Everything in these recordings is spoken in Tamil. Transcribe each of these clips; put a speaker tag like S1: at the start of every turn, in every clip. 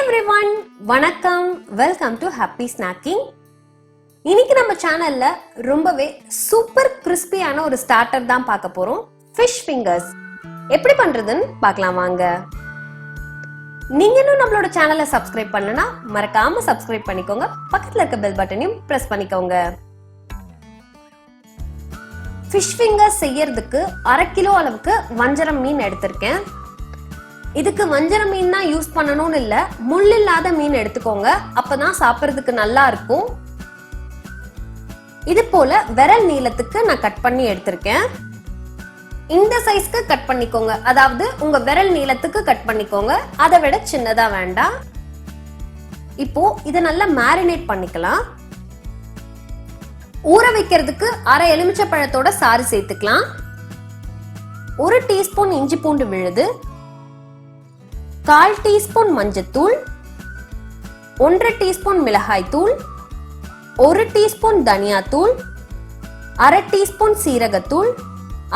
S1: everyone, வணக்கம். Welcome to happy snacking. இன்னைக்கு நம்ம சேனல்ல ரொம்பவே சூப்பர் கிறிஸ்பியான ஒரு ஸ்டார்டர் தான் பார்க்க போறோம். ஃபிஷ் ஃபிங்கர்ஸ் எப்படி பண்றதுன்னு பார்க்கலாம் வாங்க. நீங்க இன்னும் நம்மளோட சேனலை சப்ஸ்கிரைப் பண்ணலனா மறக்காம சப்ஸ்கிரைப் பண்ணிக்கோங்க. பக்கத்துல இருக்க பெல் பட்டனையும் பிரஸ் பண்ணிக்கோங்க. ஃபிஷ் ஃபிங்கர்ஸ் செய்யறதுக்கு 1/2 கிலோ அளவுக்கு வஞ்சரம் மீன் எடுத்திருக்கேன். இதுக்கு வஞ்சரம் மீன் தான் யூஸ் பண்ணணும்னு இல்ல, முள் இல்லாத மீன் எடுத்துக்கோங்க, அப்பதான் சாப்பிடுறதுக்கு நல்லா இருக்கும். இது போல விரல் நீளத்துக்கு நான் கட் பண்ணி எடுத்திருக்கேன். இந்த சைஸ்க்கு கட் பண்ணிக்கோங்க, அதாவது உங்க விரல் நீளத்துக்கு கட் பண்ணிக்கோங்க, அதை விட சின்னதா வேண்டாம். இப்போ இதை நல்லா மேரினேட் பண்ணிக்கலாம். ஊற வைக்கிறதுக்கு 1/2 எலுமிச்சை பழத்தோட சாறு சேர்த்துக்கலாம். 1 டீஸ்பூன் இஞ்சி பூண்டு விழுது, 1/4 டீஸ்பூன் மஞ்சத்தூள், 1/2 டீஸ்பூன் மிளகாய் தூள், 1 டீஸ்பூன் தனியாத்தூள், 1/2 டீஸ்பூன் சீரகத்தூள்,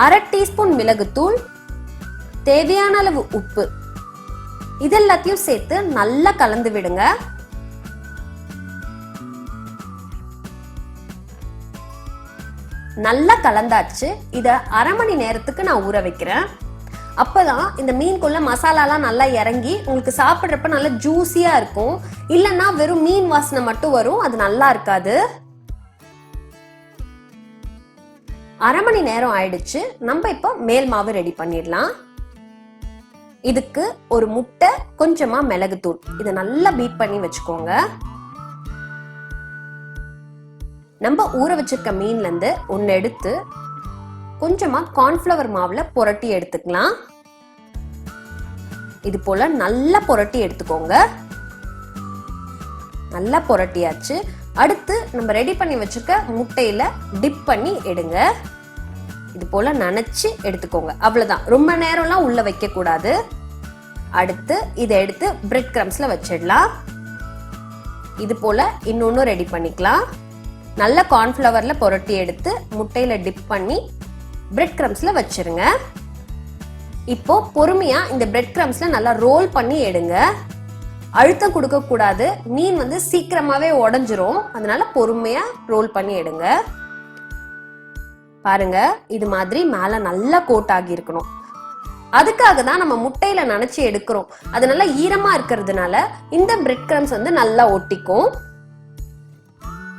S1: 1/2 டீஸ்பூன் மிளகுத்தூள், தேவையான அளவு உப்பு, இதெல்லாத்தையும் சேர்த்து நல்லா கலந்து விடுங்க. நல்லா கலந்தாச்சு. இத 1/2 மணி நேரத்துக்கு நான் ஊற வைக்கிறேன். அப்பதான் இந்த மீனுக்குள்ள மசாலாலாம் நல்லா இறங்கி உங்களுக்கு சாப்பிட்றப்ப நல்லா ஜூசியா இருக்கும். இல்லைன்னா வெறும் மீன் வாசனை மட்டும் வரும், அது நல்லா இருக்காது. 1/2 மணி நேரம் ஆயிடுச்சு. நம்ம இப்போ மேல் மாவு ரெடி பண்ணிடலாம். இதுக்கு ஒரு முட்டை, கொஞ்சமா மிளகுத்தூள், இதை நல்லா பீட் பண்ணி வச்சுக்கோங்க. நம்ம ஊற வச்சிருக்க மீன்ல இருந்து ஒன்னு எடுத்து கொஞ்சமா கார்ன்ஃப்ளவர் மாவுல புரட்டி எடுத்துக்கலாம். இது போல நல்லா புரட்டி எடுத்துக்கோங்க. நல்லா புரட்டியாச்சு. அடுத்து நம்ம ரெடி பண்ணி வச்சிருக்க முட்டையில டிப் பண்ணி எடுங்க. இது போல நனைச்சு எடுத்துக்கோங்க. அவ்வளவுதான், ரொம்ப நேரம்லாம் உள்ள வைக்க கூடாது. அடுத்து இதை எடுத்து பிரெட் கிரம்ஸ்ல வச்சிடலாம். இது போல இன்னொன்னு ரெடி பண்ணிக்கலாம். நல்ல கார்ன்ஃப்ளவர்ல புரட்டி எடுத்து முட்டையில டிப் பண்ணி பிரெட் கிரம்ஸ்ல வச்சிருங்க. இப்போ பொறுமையா இந்த பிரெட் கிரம்ஸ்ல நல்லா ரோல் பண்ணி எடுங்க. அழுத்தம் கொடுக்க கூடாது, மீன் வந்து சீக்கிரமாவே உடைஞ்சிரும். அதனால பொறுமையா ரோல் பண்ணி எடுங்க. பாருங்க, இது மாதிரி மேல நல்லா கோட் ஆகி இருக்கணும். அதுக்காக தான் நம்ம முட்டையில நனைச்சு எடுக்கிறோம். அது நல்லா ஈரமா இருக்கிறதுனால இந்த பிரெட் கிரம்ஸ் வந்து நல்லா ஒட்டிக்கும்.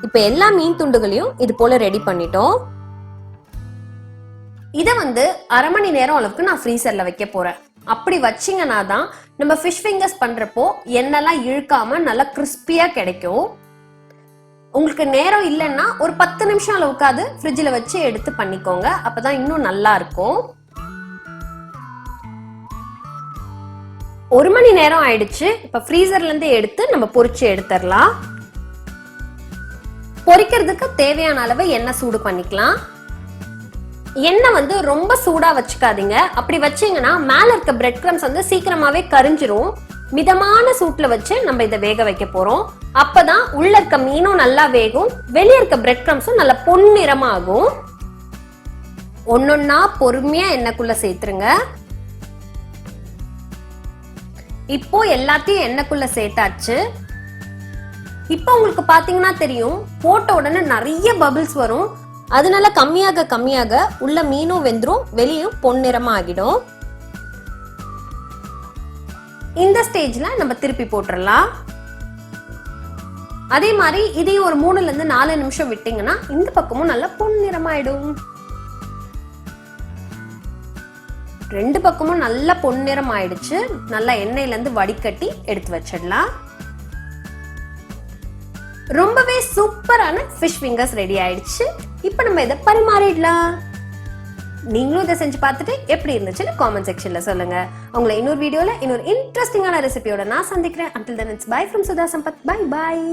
S1: இப்ப எல்லா மீன் துண்டுகளையும் இது போல ரெடி பண்ணிட்டோம். இதை வந்து 1/2 மணி நேரம் அளவுக்கு நான் ஃப்ரீசர்ல வைக்க போறேன். அப்படி வச்சிங்கன்னா தான் நம்ம ஃபிஷ் ஃபிங்கர்ஸ் பண்றப்போ எண்ணெல்லாம் இழுக்காம நல்லா கிறிஸ்பியா கிடைக்கும். உங்களுக்கு நேரம் இல்லைன்னா ஒரு 10 நிமிஷம் அளவுக்காவது ஃப்ரிட்ஜில் வச்சு எடுத்து பண்ணிக்கோங்க, அப்பதான் இன்னும் நல்லா இருக்கும். 1 மணி நேரம் ஆயிடுச்சு. இப்ப ஃப்ரீசர்ல இருந்து எடுத்து நம்ம பொரிச்சு எடுத்துடலாம். பொரிக்கிறதுக்கு தேவையான அளவு எண்ணெய் சூடு பண்ணிக்கலாம். எண்ணெய் வந்து ரொம்ப சூடா வச்சுக்காதீங்க. அப்படி வச்சீங்கன்னா மேல இருக்க பிரெட் கிரம்ஸ் வந்து சீக்கிரமாவே கரிஞ்சிரும். மிதமான சூட்ல வச்சு நம்ம இதை வேக வைக்க போறோம். அப்பதான் உள்ள இருக்க மீனும் நல்லா வேகும், வெளியே இருக்க பிரெட் கிரம்ஸும் நல்லா பொன்னிறமாகும். ஒன்னொன்னா பொறுமையா எண்ணெய்க்குள்ள சேர்த்துருங்க. இப்போ எல்லாத்தையும் எண்ணெய்க்குள்ள சேர்த்தாச்சு. இப்போ உங்களுக்கு பாத்தீங்கன்னா தெரியும், போட்ட உடனே நிறைய பபிள்ஸ் வரும். அதனால கம்மியாக கம்மியாக உள்ள மீனும் வெந்துரும், வெளியும் பொன்னிறமா ஆகிடும். இந்த ஸ்டேஜ்ல நம்ம திருப்பி போட்டுடலாம். அதே மாதிரி இதையும் ஒரு 3ல இருந்து 4 நிமிஷம் விட்டீங்கன்னா இந்த பக்கமும் நல்லா பொன்னிறமாயிடும். 2 பக்கமும் நல்லா பொன்னிறம் ஆயிடுச்சு. நல்லா எண்ணெயில இருந்து வடிகட்டி எடுத்து வச்சிடலாம். ரொம்பவே சூப்பரான ஃபிஷ் ஃபிங்கர்ஸ் ரெடி ஆயிடுச்சு. இப்போ நம்ம இதை பரிமாறிடலாம். நீங்களும் இதை செஞ்சு பார்த்துட்டு எப்படி இருந்துச்சுன்னு காமெண்ட் செக்ஷன்ல சொல்லுங்க. உங்களை இன்னொரு வீடியோல இன்னொரு இன்ட்ரெஸ்டிங்கான ரெசிபியோட நான் சந்திக்கிறேன். Until then, it's bye from Sudha Sampath. Bye bye.